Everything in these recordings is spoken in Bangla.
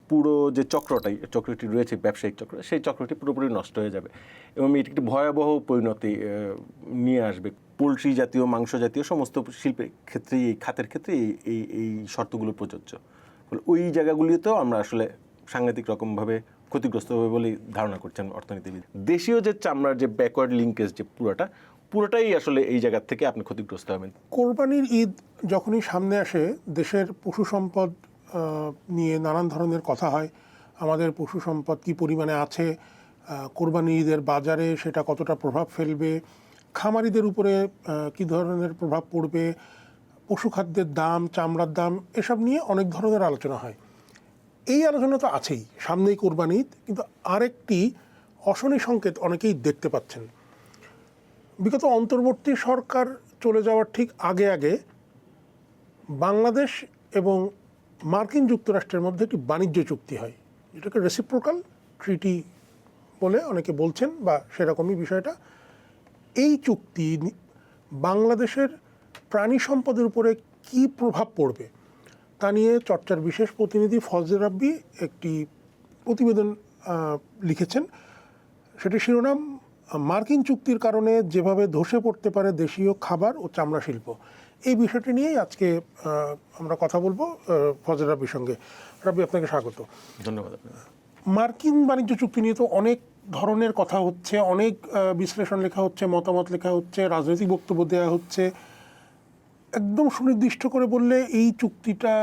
পুরো যে চক্রটি রয়েছে ব্যবসায়িক চক্র, সেই চক্রটি পুরোপুরি নষ্ট হয়ে যাবে এবং এটি একটি ভয়াবহ পরিণতি নিয়ে আসবে। পোলট্রি জাতীয়, মাংস জাতীয় সমস্ত শিল্পের ক্ষেত্রেই, এই খাতের ক্ষেত্রে এই শর্তগুলো প্রযোজ্য। ওই জায়গাগুলিতেও আমরা আসলে সাংঘাতিক রকমভাবে ক্ষতিগ্রস্ত হবে বলেই ধারণা করছেন অর্থনীতিবিদ। দেশীয় যে চামড়ার যে ব্যাকওয়ার্ড লিঙ্কেজ যে পুরোটাই আসলে এই জায়গা থেকে আপনি ক্ষতিগ্রস্ত হবেন। কোরবানির ঈদ যখনই সামনে আসে, দেশের পশু সম্পদ নিয়ে নানান ধরনের কথা হয়। আমাদের পশু সম্পদ কী পরিমাণে আছে, কোরবানি ঈদের বাজারে সেটা কতটা প্রভাব ফেলবে, খামারিদের উপরে কী ধরনের প্রভাব পড়বে, পশু খাদ্যের দাম, চামড়ার দাম, এসব নিয়ে অনেক ধরনের আলোচনা হয়। এই আলোচনা তো আছেই, সামনেই কোরবানি ঈদ, কিন্তু আরেকটি অশনি সংকেত অনেকেই দেখতে পাচ্ছেন। বিগত অন্তর্বর্তী সরকার চলে যাওয়ার ঠিক আগে আগে বাংলাদেশ এবং মার্কিন যুক্তরাষ্ট্রের মধ্যে একটি বাণিজ্য চুক্তি হয়, যেটাকে রেসিপ্রোকাল ট্রিটি বলে অনেকে বলছেন, বা সেরকমই বিষয়টা। এই চুক্তি বাংলাদেশের প্রাণী সম্পদের উপরে কী প্রভাব পড়বে তা নিয়ে চর্চার বিশেষ প্রতিনিধি ফজলে রাব্বী একটি প্রতিবেদন লিখেছেন। সেটির শিরোনাম, মার্কিন চুক্তির কারণে যেভাবে ধসে পড়তে পারে দেশীয় খাবার ও চামড়া শিল্প। এই বিষয়টি নিয়েই আজকে আমরা কথা বলবো ফজলে রাব্বীর সঙ্গে। রাব্বী, আপনাকে স্বাগত। ধন্যবাদ। মার্কিন বাণিজ্য চুক্তি নিয়ে তো অনেক ধরনের কথা হচ্ছে, অনেক বিশ্লেষণ লেখা হচ্ছে, মতামত লেখা হচ্ছে, রাজনৈতিক বক্তব্য দেওয়া হচ্ছে। একদম সুনির্দিষ্ট করে বললে, এই চুক্তিটা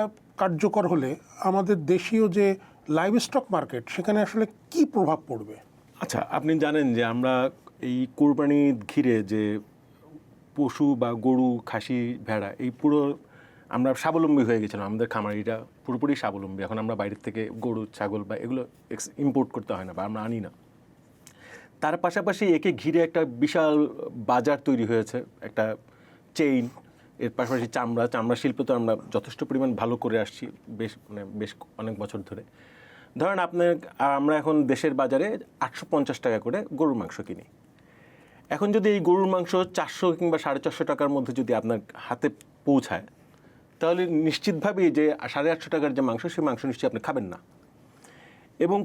কার্যকর হলে আমাদের দেশীয় যে লাইভ স্টক মার্কেট, সেখানে আসলে কি প্রভাব পড়বে? আচ্ছা, আপনি জানেন যে আমরা এই কোরবানি ঘিরে যে পশু বা গরু, খাসি, ভেড়া, এই পুরো আমরা স্বাবলম্বী হয়ে গেছিলাম। আমাদের খামারিরা পুরোপুরি স্বাবলম্বী। এখন আমরা বাইরের থেকে গরু, ছাগল বা এগুলো ইম্পোর্ট করতে হয় না, বা আমরা আনি না। তার পাশাপাশি একে ঘিরে একটা বিশাল বাজার তৈরি হয়েছে, একটা চেইন। এর পাশাপাশি চামড়া শিল্প তো আমরা যথেষ্ট পরিমাণ ভালো করে আসছি বেশ অনেক বছর ধরে। ধরেন আমরা এখন দেশের বাজারে 850 টাকা করে গরুর মাংস কিনি। এখন যদি এই গরুর মাংস 400 কিংবা 450 টাকার মধ্যে যদি আপনার হাতে পৌঁছায়, তাহলে নিশ্চিতভাবেই যে 850 টাকার যে মাংস, সেই মাংস নিশ্চয়ই আপনি খাবেন না। এবং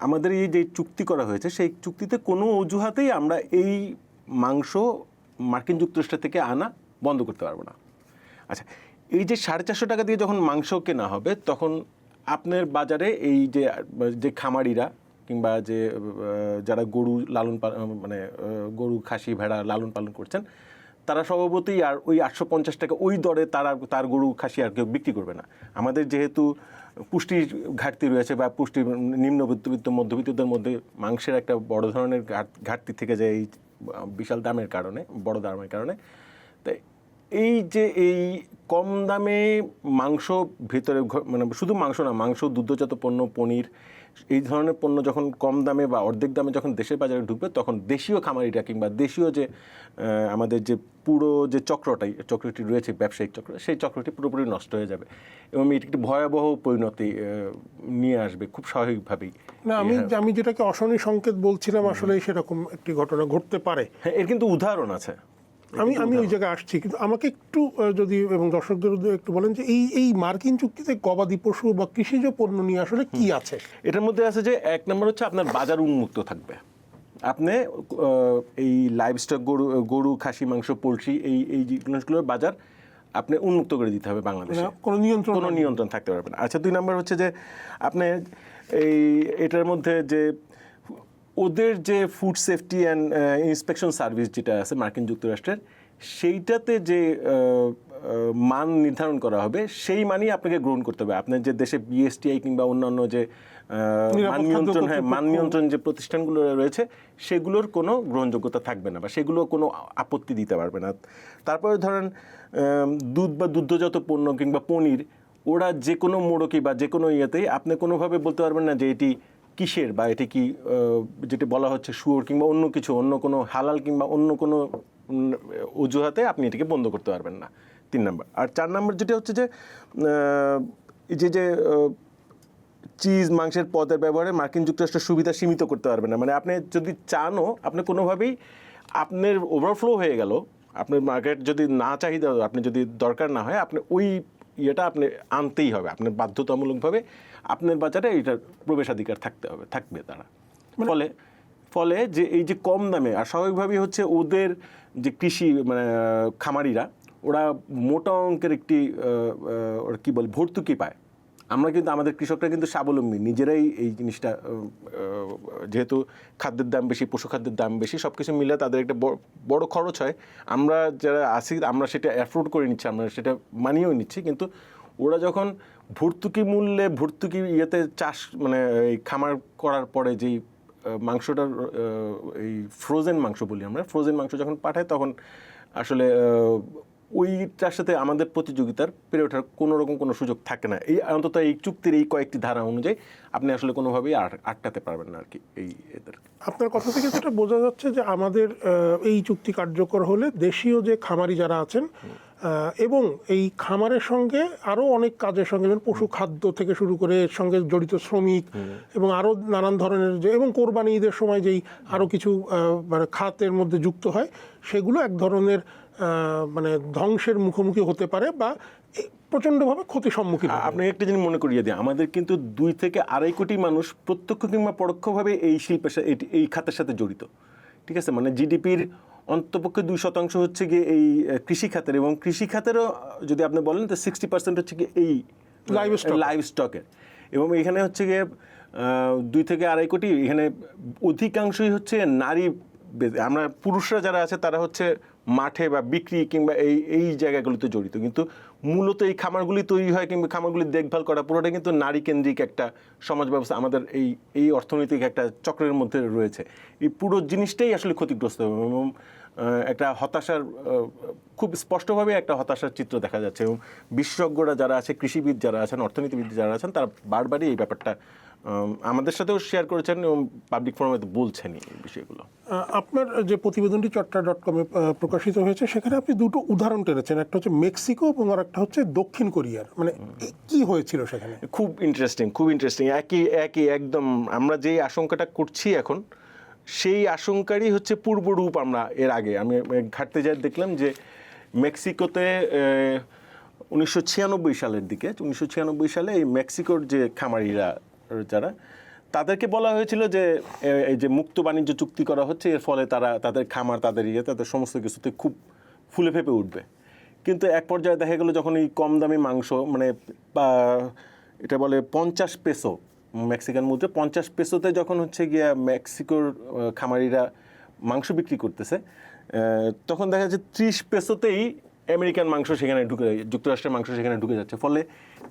আমাদের এই যে চুক্তি করা হয়েছে, সেই চুক্তিতে কোনো অজুহাতেই আমরা এই মাংস মার্কিন যুক্তরাষ্ট্র থেকে আনা বন্ধ করতে পারবো না। আচ্ছা, এই যে 450 টাকা দিয়ে যখন মাংস কেনা হবে, তখন আপনার বাজারে এই যে খামারিরা কিংবা যারা গরু গরু, খাসি, ভেড়া লালন পালন করছেন, তারা স্বভাবতই আর ওই 850 টাকা ওই দরে তার গরু, খাসি আর কেউ বিক্রি করবে না। আমাদের যেহেতু পুষ্টির ঘাটতি রয়েছে, বা নিম্ন মধ্যবিত্তদের মধ্যে মাংসের একটা বড় ধরনের ঘাটতি থেকে যায় এই বিশাল দামের কারণে, বড় দামের কারণে। তাই এই কম দামে মাংস ভেতরে, শুধু মাংস না, মাংস, দুগ্ধজাত পণ্য, পনির, এই ধরনের পণ্য যখন কম দামে বা অর্ধেক দামে যখন দেশের বাজারে ঢুকবে, তখন দেশীয় খামারিরা কিংবা দেশীয় যে আমাদের যে পুরো যে চক্রটি রয়েছে ব্যবসায়িক চক্র, সেই চক্রটি পুরোপুরি নষ্ট হয়ে যাবে এবং এটি একটি ভয়াবহ পরিণতি নিয়ে আসবে খুব স্বাভাবিকভাবেই। না, আমি যেটাকে অশনি সংকেত বলছিলাম, আসলে সেরকম একটি ঘটনা ঘটতে পারে। হ্যাঁ, এর কিন্তু উদাহরণ আছে। আমি ওই জায়গায় আসছি, কিন্তু আমাকে একটু যদি এবং দর্শকদের একটু বলেন যে এই মার্কিন চুক্তিতে গবাদি পশু বা কৃষিজ পণ্য নিয়ে আসলে কি আছে? এটার মধ্যে আছে যে, এক নম্বর হচ্ছে আপনার বাজার উন্মুক্ত থাকবে। আপনি এই লাইভস্টক, গরু, খাসি, মাংস, পোলট্রি, এই জিনিসগুলোর বাজার আপনি উন্মুক্ত করে দিতে হবে বাংলাদেশে। কোনো নিয়ন্ত্রণ থাকতে পারবে না। আচ্ছা, 2 নম্বর হচ্ছে যে আপনি এটার মধ্যে যে ওদের যে food safety and inspection service যেটা আছে মার্কিন যুক্তরাষ্ট্রের, সেইটাতে যে মান নির্ধারণ করা হবে, সেই মানই আপনাকে গ্রহণ করতে হবে। আপনার যে দেশে বিএসটিআই কিংবা অন্যান্য যে মান নিয়ন্ত্রণ যে প্রতিষ্ঠানগুলো রয়েছে, সেগুলোর কোনো গ্রহণযোগ্যতা থাকবে না, বা সেগুলো কোনো আপত্তি দিতে পারবে না। তারপরে ধরেন দুধ বা দুগ্ধজাত পণ্য কিংবা পনির, ওরা যে কোনো মোড়কি বা যে কোনো ইয়েতেই আপনি কোনোভাবে বলতে পারবেন না যে এটি কিসের, বা এটি কি যেটা বলা হচ্ছে শুয়োর কিংবা অন্য কিছু, অন্য কোনো হালাল কিংবা অন্য কোনো অজুহাতে আপনি এটিকে বন্ধ করতে পারবেন না। 3 নম্বর। আর 4 নম্বর যেটা হচ্ছে যে চিজ, মাংসের পদের ব্যবহারে মার্কিন যুক্তরাষ্ট্রের সুবিধা সীমিত করতে পারবেন না। মানে আপনি যদি চানও, আপনি কোনোভাবেই আপনার ওভারফ্লো হয়ে গেল, আপনার মার্কেট যদি না চাহিদা, আপনি যদি দরকার না হয়, আপনি ওই ইয়েটা আপনি আনতেই হবে, আপনার বাধ্যতামূলকভাবে আপনার বাজারে এটার প্রবেশাধিকার থাকবে তারা। ফলে যে এই যে কম দামে, আর স্বাভাবিকভাবেই হচ্ছে ওদের যে কৃষি মানে খামারিরা ওরা মোটা অঙ্কের একটি ওরা কী বলে ভর্তুকি পায়। আমরা কিন্তু আমাদের কৃষকরা কিন্তু স্বাবলম্বী, নিজেরাই এই জিনিসটা যেহেতু খাদ্যের দাম বেশি, পশু খাদ্যের দাম বেশি, সব কিছু মিলে তাদের একটা বড় খরচ হয়। আমরা যারা আছি আমরা সেটা অ্যাফোর্ড করে নিচ্ছি, আমরা সেটা মানিয়েও নিচ্ছি, কিন্তু ওরা যখন ভর্তুকি মূল্যে ভর্তুকি ইয়েতে চাষ মানে এই খামার করার পরে যেই মাংসটার এই ফ্রোজেন মাংস বলি আমরা, ফ্রোজেন মাংস যখন পাঠায় তখন আসলে ওইটার সাথে আমাদের প্রতিযোগিতার পেরে ওঠার কোনো সুযোগ থাকে না। এই অন্তত এই চুক্তির এই কয়েকটি ধারা অনুযায়ী আপনি আসলে কোনোভাবেই আটকাতে পারবেন না আর কি এই এদের। আপনার কথা থেকে যেটা বোঝা যাচ্ছে যে আমাদের এই চুক্তি কার্যকর হলে দেশীয় যে খামারি যারা আছেন এবং এই খামারের সঙ্গে আরও অনেক কাজের সঙ্গে, যেমন পশু খাদ্য থেকে শুরু করে এর সঙ্গে জড়িত শ্রমিক এবং আরও নানান ধরনের যে, এবং কোরবানি ঈদের সময় যেই আরও কিছু মানে খাতের মধ্যে যুক্ত হয়, সেগুলো এক ধরনের মানে ধ্বংসের মুখোমুখি হতে পারে বা প্রচণ্ডভাবে ক্ষতির সম্মুখীন। আপনি একটা জিনিস মনে করিয়ে দিই, আমাদের কিন্তু 2 থেকে 2.5 কোটি মানুষ প্রত্যক্ষ কিংবা পরোক্ষভাবে এই শিল্পের সাথে এই খাতের সাথে জড়িত। ঠিক আছে, মানে জিডিপির অন্তপক্ষে 2% হচ্ছে গিয়ে এই কৃষি খাতের, এবং কৃষি খাতেরও যদি আপনি বলেন তো 60% হচ্ছে গিয়ে এই লাইভ স্টকের। এবং এখানে হচ্ছে গিয়ে 2 থেকে 2.5 কোটি, এখানে অধিকাংশই হচ্ছে নারী। আমরা পুরুষরা যারা আছে তারা হচ্ছে মাঠে বা বিক্রি কিংবা এই জায়গাগুলোতে জড়িত, কিন্তু মূলত এই খামারগুলি তৈরি হয় কিংবা খামারগুলি দেখভাল করা পুরোটা কিন্তু নারী কেন্দ্রিক একটা সমাজ ব্যবস্থা আমাদের এই অর্থনৈতিক একটা চক্রের মধ্যে রয়েছে। এই পুরো জিনিসটাই আসলে ক্ষতিগ্রস্ত এবং একটা হতাশার, খুব স্পষ্টভাবে একটা হতাশার চিত্র দেখা যাচ্ছে। এবং বিশেষজ্ঞরা যারা আছে, কৃষিবিদ যারা আছেন, অর্থনীতিবিদ যারা আছেন, তারা বারবারই এই ব্যাপারটা আমাদের সাথেও শেয়ার করেছেন এবং পাবলিক ফোরামে বলছেন এই বিষয়গুলো। আপনার যে প্রতিবেদনটি চট্টা.com-এ প্রকাশিত হয়েছে, সেখানে আপনি দুটো উদাহরণ টেনেছেন, একটা হচ্ছে মেক্সিকো এবং আর একটা হচ্ছে দক্ষিণ কোরিয়ার। মানে কি হয়েছিল সেখানে? খুব ইন্টারেস্টিং একই একদম আমরা যেই আশঙ্কাটা করছি এখন, সেই আশঙ্কারই হচ্ছে পূর্বরূপ। আমরা এর আগে আমি ঘাটতে যাই দেখলাম যে মেক্সিকোতে 1996 সালের দিকে, 1996 সালে এই মেক্সিকোর যে খামারিরা যারা, তাদেরকে বলা হয়েছিল যে এই যে মুক্ত বাণিজ্য চুক্তি করা হচ্ছে, এর ফলে তারা তাদের খামার, তাদের সমস্ত কিছুতে খুব ফুলে ফেপে উঠবে। কিন্তু এক পর্যায়ে দেখা গেল যখন এই কম দামি মাংস, মানে এটা বলে 50 পেসো, মেক্সিকান মুদ্রা 50 পেসোতে যখন হচ্ছে গিয়া মেক্সিকোর খামারিরা মাংস বিক্রি করতেছে, তখন দেখা যাচ্ছে 30 পেসোতেই আমেরিকান মাংস সেখানে যুক্তরাষ্ট্রের মাংস সেখানে ঢুকে যাচ্ছে। ফলে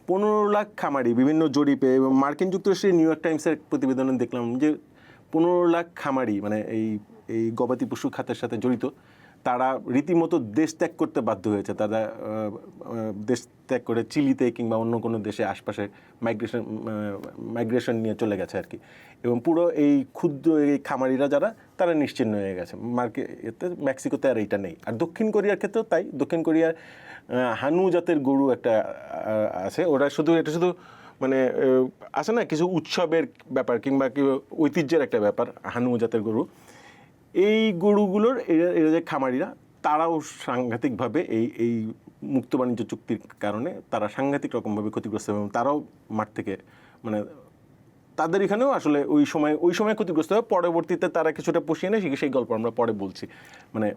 15 লাখ খামারি, বিভিন্ন জরিপে এবং মার্কিন যুক্তরাষ্ট্রের নিউ ইয়র্ক টাইমসের প্রতিবেদনে দেখলাম যে 15 লাখ খামারি মানে এই গবাদি পশু খাতের সাথে জড়িত, তারা রীতিমতো দেশ ত্যাগ করতে বাধ্য হয়েছে। তারা দেশ ত্যাগ করে চিলিতে কিংবা অন্য কোনো দেশে আশপাশে মাইগ্রেশন নিয়ে চলে গেছে আর কি। এবং পুরো এই ক্ষুদ্র এই খামারিরা যারা, তারা নিশ্চিহ্ন হয়ে গেছে। মেক্সিকোতে আর এইটা নেই। আর দক্ষিণ কোরিয়ার ক্ষেত্রেও তাই। দক্ষিণ কোরিয়ার হানু জাতের গরু একটা আছে, এটা শুধু মানে আছে না কিছু উৎসবের ব্যাপার কিংবা ঐতিহ্যের একটা ব্যাপার, হানু জাতের গরু। এই গরুগুলোর এরা যে খামারিরা, তারাও সাংঘাতিকভাবে এই মুক্ত বাণিজ্য চুক্তির কারণে তারা সাংঘাতিক রকমভাবে ক্ষতিগ্রস্ত, এবং তারাও মাঠ থেকে মানে তাদের এখানেও আসলে ওই সময় ক্ষতিগ্রস্ত হয়। পরবর্তীতে তারা কিছুটা পুষিয়ে নেয়, সেই গল্প আমরা পরে বলছি। মানে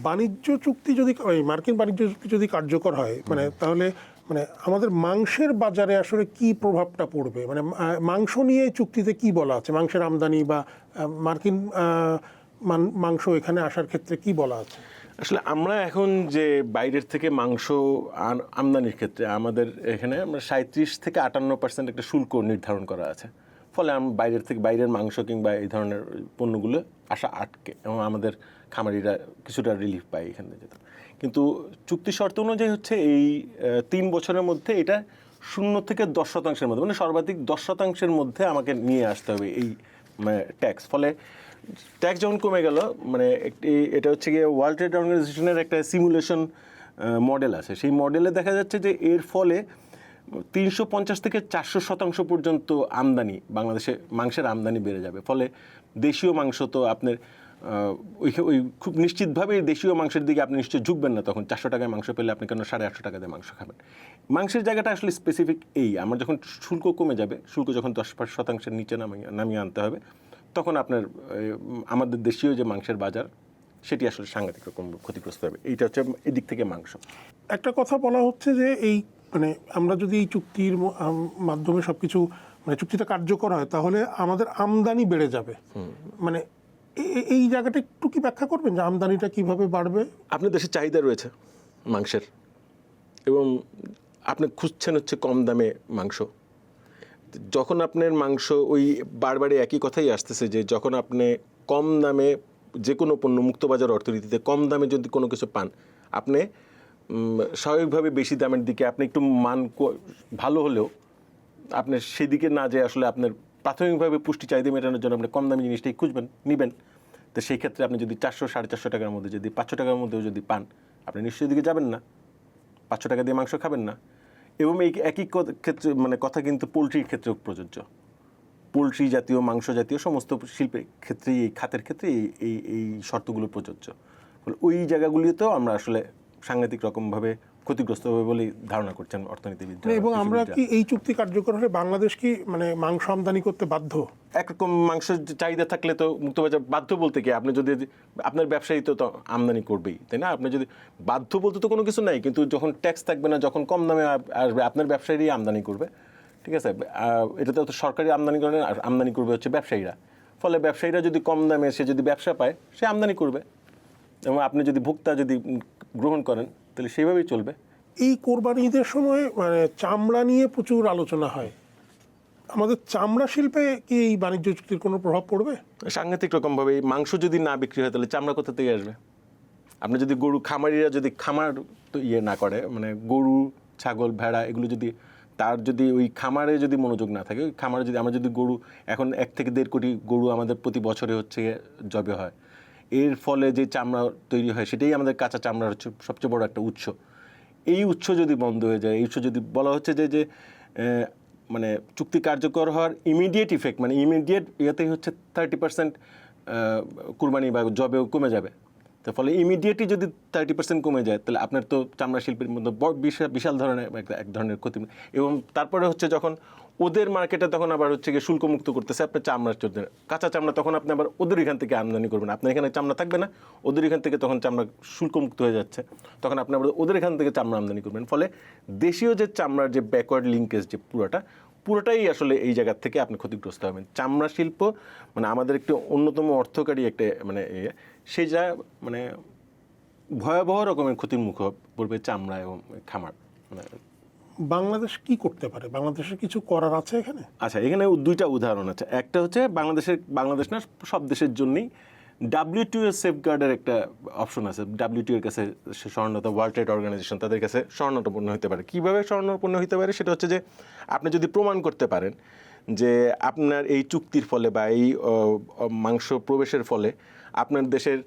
বাণিজ্য চুক্তি যদি, মার্কিন বাণিজ্য চুক্তি যদি কার্যকর হয়, মানে তাহলে মানে আমাদের মাংসের বাজারে আসলে কি প্রভাবটা পড়বে? মানে মাংস নিয়ে চুক্তিতে কি বলা আছে? মাংসের আমদানি বা মার্কিন মাংস এখানে আসার ক্ষেত্রে কি বলা আছে? আসলে আমরা এখন যে বাইরের থেকে মাংস আমদানির ক্ষেত্রে আমাদের এখানে আমরা 37 থেকে 58% একটা শুল্ক নির্ধারণ করা আছে। ফলে বাইরের মাংস কিংবা এই ধরনের পণ্যগুলো আসা আটকে, এবং আমাদের খামারিরা কিছুটা রিলিফ পায় এখান থেকে। কিন্তু চুক্তি শর্ত অনুযায়ী হচ্ছে এই 3 বছরের মধ্যে এটা 0 থেকে 10% মধ্যে, মানে সর্বাধিক 10% মধ্যে আমাকে নিয়ে আসতে হবে এই ট্যাক্স। ফলে ট্যাক্স যখন কমে গেল, মানে এটা হচ্ছে গিয়ে ওয়ার্ল্ড ট্রেড অর্গানাইজেশনের একটা সিমুলেশন মডেল আছে। সেই মডেলে দেখা যাচ্ছে যে এর ফলে 350 থেকে 400% পর্যন্ত আমদানি, বাংলাদেশে মাংসের আমদানি বেড়ে যাবে। ফলে দেশীয় মাংস তো আপনার ওই খুব নিশ্চিতভাবে দেশীয় মাংসের দিকে আপনি নিশ্চয়ই ঝুঁকবেন না তখন। 400 টাকায় মাংস পেলে আপনি কেন 850 টাকা দিয়ে মাংস খাবেন? মাংসের জায়গাটা আসলে স্পেসিফিক আমার যখন শুল্ক কমে যাবে, শুল্ক যখন 10% নিচে নামিয়ে আনতে হবে, তখন আপনার আমাদের দেশীয় যে মাংসের বাজার সেটি আসলে সাংঘাতিক রকম ক্ষতিগ্রস্ত হবে। এইটা হচ্ছে এদিক থেকে মাংস। একটা কথা বলা হচ্ছে যে এই মানে আমরা যদি এই চুক্তির মাধ্যমে সবকিছু মানে চুক্তিটা কার্যকর হয় তাহলে আমাদের আমদানি বেড়ে যাবে। মানে এই জায়গাটা একটু কি ব্যাখ্যা করবেন যে আমদানিটা কিভাবে বাড়বে? আপনার দেশে চাহিদা রয়েছে মাংসের, এবং আপনি খুঁজছেন হচ্ছে কম দামে মাংস। যখন আপনার মাংস ওই বারবারই একই কথাই আসতেছে যে যখন আপনি কম দামে যে কোনো পণ্য, মুক্তবাজার অর্থনীতিতে কম দামে যদি কোনো কিছু পান, আপনি স্বাভাবিকভাবে বেশি দামের দিকে আপনি একটু মান ভালো হলেও আপনার সেদিকে না যে আসলে আপনার প্রাথমিকভাবে পুষ্টি চাহিদা মেটানোর জন্য আপনি কম দামি জিনিসটাই খুঁজবেন, নেবেন। তো সেই ক্ষেত্রে আপনি যদি 400-450 টাকার মধ্যে যদি 500 টাকার মধ্যেও যদি পান, আপনি নিশ্চয়ই দিকে যাবেন না, 500 টাকা দিয়ে মাংস খাবেন না। এবং এই একই ক্ষেত্রে মানে কথা কিন্তু পোলট্রির ক্ষেত্রেও প্রযোজ্য। পোলট্রি জাতীয়, মাংস জাতীয় সমস্ত শিল্পের ক্ষেত্রেই, এই খাতের ক্ষেত্রে এই শর্তগুলো প্রযোজ্য। ওই জায়গাগুলিতেও আমরা আসলে সাংঘাতিক রকমভাবে ক্ষতিগ্রস্ত হবে বলেই ধারণা করছেন অর্থনীতিবিদরা। এবং আমরা কি এই চুক্তি কার্যকর হলে বাংলাদেশ কি মানে মাংস আমদানি করতে বাধ্য? একরকম মাংসের চাহিদা থাকলে তো মুক্তবাজার বাধ্য বলতে কি, আপনি যদি আপনার ব্যবসায়ী তো আমদানি করবেই, তাই না? আপনি যদি বাধ্য বলতে তো কোনো কিছু নাই, কিন্তু যখন ট্যাক্স থাকবে না, যখন কম দামে আসবে, আপনার ব্যবসায়ীরাই আমদানি করবে, ঠিক আছে? এটাতে তো সরকারি আমদানি করে না, আমদানি করবে হচ্ছে ব্যবসায়ীরা। ফলে ব্যবসায়ীরা যদি কম দামে সে যদি ব্যবসা পায়, সে আমদানি করবে, এবং আপনি যদি ভোক্তা যদি গ্রহণ করেন তাহলে সেইভাবেই চলবে। এই কোরবানি ঈদের সময় মানে চামড়া নিয়ে প্রচুর আলোচনা হয়। আমাদের চামড়া শিল্পে কি এই বাণিজ্য চুক্তির কোনো প্রভাব পড়বে? সাংঘাতিক রকমভাবে মাংস যদি না বিক্রি হয় তাহলে চামড়া কোথা থেকে আসবে? আপনি যদি গরু খামারিরা যদি খামার তো না করে, মানে গরু, ছাগল, ভেড়া এগুলো যদি তার যদি ওই খামারে যদি মনোযোগ না থাকে, ওই খামারে যদি আমরা যদি গরু এখন 1 থেকে 1.5 কোটি গরু আমাদের প্রতি বছরে হচ্ছে জবে হয়, এর ফলে যে চামড়া তৈরি হয় সেটাই আমাদের কাঁচা চামড়ার হচ্ছে সবচেয়ে বড় একটা উৎস। এই উৎস যদি বন্ধ হয়ে যায়, এই উৎস যদি বলা হচ্ছে যে মানে চুক্তি কার্যকর হওয়ার ইমিডিয়েট ইফেক্ট, মানে ইমিডিয়েট ইয়েতেই হচ্ছে 30% কুরবানি বা জবেও কমে যাবে। তার ফলে ইমিডিয়েটলি যদি 30% কমে যায়, তাহলে আপনার তো চামড়া শিল্পের মধ্যে বিশাল ধরনের এক ধরনের ক্ষতি। এবং তারপরে হচ্ছে যখন ওদের মার্কেটে তখন আবার হচ্ছে গিয়ে শুল্কমুক্ত করতেছে আপনার চামড়ার জন্য, কাঁচা চামড়া, তখন আপনি আবার ওদের এখান থেকে আমদানি করবেন। আপনার এখানে চামড়া থাকবে না, ওদের এখান থেকে তখন চামড়া শুল্কমুক্ত হয়ে যাচ্ছে, তখন আপনি আবার ওদের এখান থেকে চামড়া আমদানি করবেন। ফলে দেশীয় যে চামড়ার যে ব্যাকওয়ার্ড লিঙ্কেজ যে পুরোটাই আসলে এই জায়গার থেকে আপনি ক্ষতিগ্রস্ত হবেন। চামড়া শিল্প মানে আমাদের একটি অন্যতম অর্থকারী একটা মানে সেই যা মানে ভয়াবহ রকমের ক্ষতির মুখে পড়বে চামড়া এবং খামার। মানে বাংলাদেশ কি করতে পারে? বাংলাদেশের কিছু করার আছে এখানে? আচ্ছা, এখানে 2টা উদাহরণ আছে। একটা হচ্ছে বাংলাদেশ না, সব দেশের জন্যই WTO সেফগার্ডের একটা অপশন আছে। WTO এর কাছে স্বর্ণতা, ওয়ার্ল্ড ট্রেড অর্গানাইজেশন, তাদের কাছে স্বর্ণাপন্ন হতে পারে। কীভাবে স্বর্ণাপন্ন হতে পারে? সেটা হচ্ছে যে আপনি যদি প্রমাণ করতে পারেন যে আপনার এই চুক্তির ফলে বা এই মাংস প্রবেশের ফলে আপনার দেশের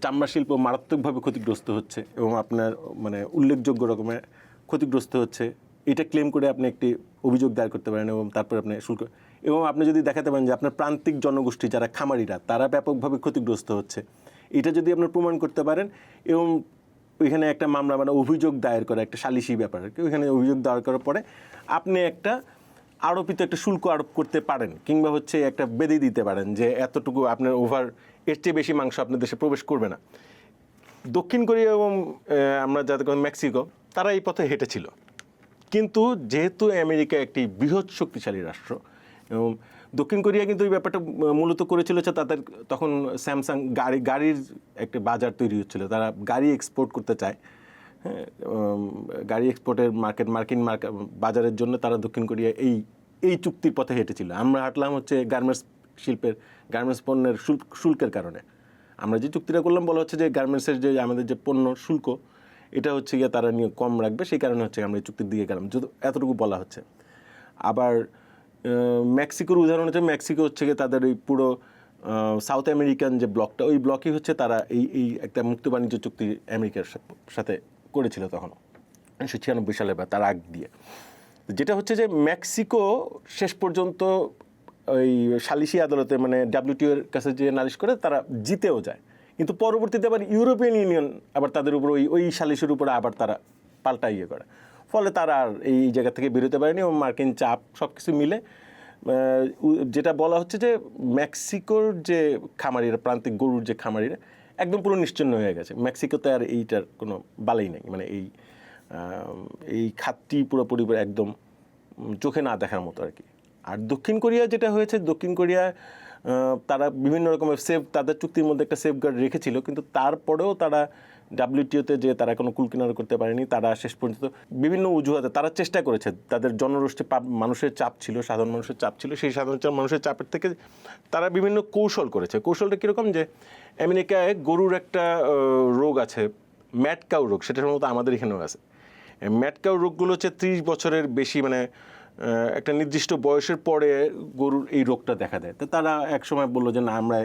চামড়া শিল্প মারাত্মকভাবে ক্ষতিগ্রস্ত হচ্ছে এবং আপনার মানে উল্লেখযোগ্য রকমের ক্ষতিগ্রস্ত হচ্ছে, এটা ক্লেম করে আপনি একটি অভিযোগ দায়ের করতে পারেন এবং তারপর আপনি শুল্ক, এবং আপনি যদি দেখাতে পারেন যে আপনার প্রান্তিক জনগোষ্ঠী যারা খামারিরা তারা ব্যাপকভাবে ক্ষতিগ্রস্ত হচ্ছে, এটা যদি আপনি প্রমাণ করতে পারেন এবং ওইখানে একটা মামলা মানে অভিযোগ দায়ের করা একটা সালিসি ব্যাপার আর কি, ওইখানে অভিযোগ দায়ের করার পরে আপনি একটা আরোপিত একটা শুল্ক আরোপ করতে পারেন, কিংবা হচ্ছে একটা বেঁধে দিতে পারেন যে এতটুকু আপনার এর চেয়ে বেশি মাংস আপনার দেশে প্রবেশ করবে না। দক্ষিণ কোরিয়া এবং আমরা যাদের মেক্সিকো, তারা এই পথে হেঁটেছিল। কিন্তু যেহেতু আমেরিকা একটি বৃহৎ শক্তিশালী রাষ্ট্র এবং দক্ষিণ কোরিয়া কিন্তু এই ব্যাপারটা মূলত করেছিল হচ্ছে তাদের তখন স্যামসাং গাড়ির একটা বাজার তৈরি হচ্ছিল, তারা গাড়ি এক্সপোর্ট করতে চায়। হ্যাঁ, গাড়ি এক্সপোর্টের মার্কিন বাজারের জন্য তারা দক্ষিণ কোরিয়া এই চুক্তির পথে হেঁটেছিল। আমরা হাঁটলাম হচ্ছে গার্মেন্টস পণ্যের শুল্কের কারণে। আমরা যে চুক্তিটা করলাম বলা হচ্ছে যে গার্মেন্টসের যে আমাদের যে পণ্য শুল্ক, এটা হচ্ছে গিয়ে তারা নিয়ে কম রাখবে, সেই কারণে হচ্ছে আমরা এই চুক্তির দিকে গেলাম, এতটুকু বলা হচ্ছে। আবার মেক্সিকোর উদাহরণ হচ্ছে, মেক্সিকো হচ্ছে গিয়ে তাদের ওই পুরো সাউথ আমেরিকান যে ব্লকটা, ওই ব্লকই হচ্ছে তারা এই একটা মুক্ত বাণিজ্য চুক্তি আমেরিকার সাথে করেছিল তখন 1996 সালে বা তার আগ দিয়ে। যেটা হচ্ছে যে মেক্সিকো শেষ পর্যন্ত ওই সালিসি আদালতে মানে WTO এর কাছে যে নালিশ করে তারা জিতেও যায়, কিন্তু পরবর্তীতে আবার ইউরোপিয়ান ইউনিয়ন আবার তাদের উপর ওই সালিসের উপরে আবার তারা পাল্টা ইয়ে করে, ফলে তারা আর এই জায়গা থেকে বেরোতে পারেনি এবং মার্কিন চাপ সব কিছু মিলে যেটা বলা হচ্ছে যে মেক্সিকোর যে খামারিরা, প্রান্তিক গরুর যে খামারিরা একদম পুরো নিশ্চিহ্ন হয়ে গেছে। মেক্সিকোতে আর এইটার কোনো বালাই নেই, মানে এই খাতটি পুরোপুরি একদম চোখে না দেখার মতো আর কি। আর দক্ষিণ কোরিয়া যেটা হয়েছে, দক্ষিণ কোরিয়া তারা বিভিন্ন রকমের তাদের চুক্তির মধ্যে একটা সেফগার্ড রেখেছিল, কিন্তু তারপরেও তারা WTO-তে যে তারা কোনো কুলকিনারা করতে পারেনি। তারা শেষ পর্যন্ত বিভিন্ন অজুহাতে তারা চেষ্টা করেছে, তাদের জনগোষ্ঠী মানুষের চাপ ছিল, সাধারণ মানুষের চাপ ছিল, সেই সাধারণ মানুষের চাপের থেকে তারা বিভিন্ন কৌশল করেছে। কৌশলটা কীরকম, যে আমেরিকায় গরুর একটা রোগ আছে ম্যাড কাউ রোগ, সেটা সম্ভবত আমাদের এখানেও আছে। ম্যাড কাউ রোগগুলো হচ্ছে 30 বছরের বেশি, মানে একটা নির্দিষ্ট বয়সের পরে গরুর এই রোগটা দেখা দেয়। তো তারা একসময় বললো যে না, আমরা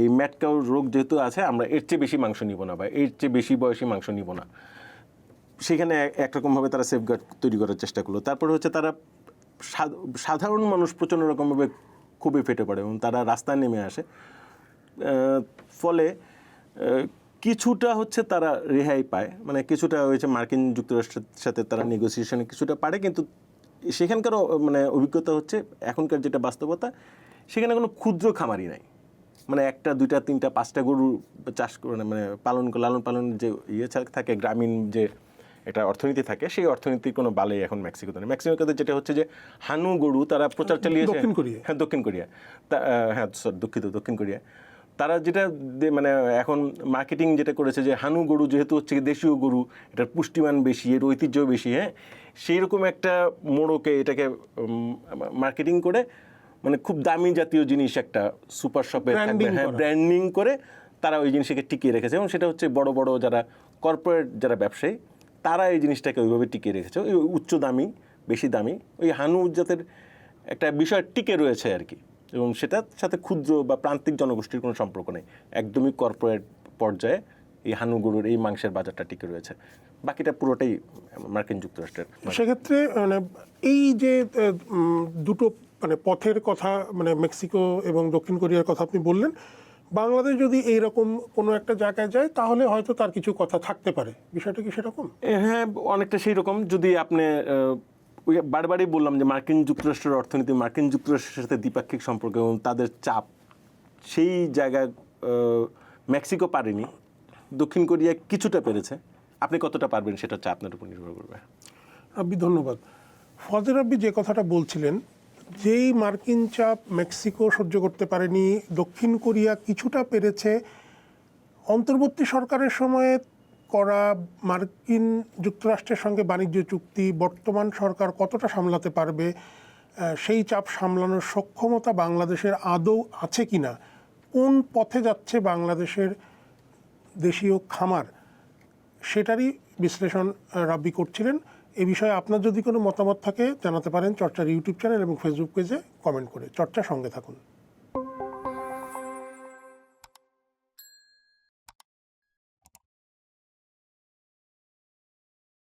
এই ম্যাড কাউ রোগ যেহেতু আছে, আমরা এর চেয়ে বেশি মাংস নিব না বা এর চেয়ে বেশি বয়সী মাংস নিব না। সেখানে একরকমভাবে তারা সেফগার্ড তৈরি করার চেষ্টা করলো। তারপরে হচ্ছে তারা সাধারণ মানুষ প্রচণ্ড রকমভাবে খুবই ফেটে পড়ে এবং তারা রাস্তায় নেমে আসে। ফলে কিছুটা হচ্ছে তারা রেহাই পায়, মানে কিছুটা হয়েছে মার্কিন যুক্তরাষ্ট্রের সাথে তারা নেগোসিয়েশনে কিছুটা পারে, কিন্তু সেখানকারও মানে অভিজ্ঞতা হচ্ছে এখনকার যেটা বাস্তবতা, সেখানে কোনো ক্ষুদ্র খামারি নাই, মানে 1টা 2টা 3টা 5টা গরু চাষ করে মানে লালন পালন যে ইয়ে থাকে, গ্রামীণ যে একটা অর্থনীতি থাকে, সেই অর্থনীতির কোনো বালাই এখন মেক্সিকোতে নেই। মেক্সিকোতে যেটা হচ্ছে যে হানু গরু তারা প্রচার চালিয়েছে, দক্ষিণ কোরিয়া, হ্যাঁ দক্ষিণ কোরিয়া। তারা যেটা মানে এখন মার্কেটিং যেটা করেছে যে হানু গরু যেহেতু হচ্ছে দেশীয় গরু, এটার পুষ্টিমান বেশি, এর ঐতিহ্য বেশি, হ্যাঁ, সেই রকম একটা মোড়কে এটাকে মার্কেটিং করে মানে খুব দামি জাতীয় জিনিস একটা সুপার শপে থাকবে, হ্যাঁ, ব্র্যান্ডিং করে তারা ওই জিনিসটাকে টিকিয়ে রেখেছে। এবং সেটা হচ্ছে বড় বড় যারা কর্পোরেট যারা ব্যবসায়ী, তারা এই জিনিসটাকে ওইভাবে টিকিয়ে রেখেছে, ওই উচ্চ দামি, বেশি দামি ওই হানু জাতের একটা বিষয় টিকে রয়েছে আর কি। এবং সেটার সাথে ক্ষুদ্র বা প্রান্তিক জনগোষ্ঠীর কোনো সম্পর্ক নেই, একদমই কর্পোরেট পর্যায়ে এই হানু গরুর এই মাংসের বাজারটা টিকে রয়েছে, বাকিটা পুরোটাই মার্কিন যুক্তরাষ্ট্রের। সেক্ষেত্রে মানে এই যে দুটো মানে পথের কথা, মানে মেক্সিকো এবং দক্ষিণ কোরিয়ার কথা আপনি বললেন, বাংলাদেশ যদি এইরকম কোনো একটা জায়গায় যায় তাহলে হয়তো তার কিছু কথা থাকতে পারে, বিষয়টা কি সেরকম? হ্যাঁ, অনেকটা সেই রকম। যদি আপনি বারবারই বললাম যে মার্কিন যুক্তরাষ্ট্রের অর্থনীতি, মার্কিন যুক্তরাষ্ট্রের সাথে দ্বিপাক্ষিক সম্পর্ক এবং তাদের চাপ, সেই জায়গায় মেক্সিকো পারেনি, দক্ষিণ কোরিয়া কিছুটা পেরেছে। আপনি কতটা পারবেন সেটা হচ্ছে আপনার উপর নির্ভর করবে। রাব্বি, ধন্যবাদ। ফজর রাব্বি যে কথাটা বলছিলেন, যেই মার্কিন চাপ মেক্সিকো সহ্য করতে পারেনি, দক্ষিণ কোরিয়া কিছুটা পেরেছে, অন্তর্বর্তী সরকারের সময়ে করা মার্কিন যুক্তরাষ্ট্রের সঙ্গে বাণিজ্য চুক্তি বর্তমান সরকার কতটা সামলাতে পারবে, সেই চাপ সামলানোর সক্ষমতা বাংলাদেশের আদৌ আছে কি না, কোন পথে যাচ্ছে বাংলাদেশের দেশীয় খামার, সেটারই বিশ্লেষণ রাব্বি করছিলেন। এ বিষয়ে আপনার যদি কোনো মতামত থাকে জানাতে পারেন চর্চার ইউটিউব চ্যানেল এবং ফেসবুক পেজে কমেন্ট করে। চর্চার সঙ্গে থাকুন।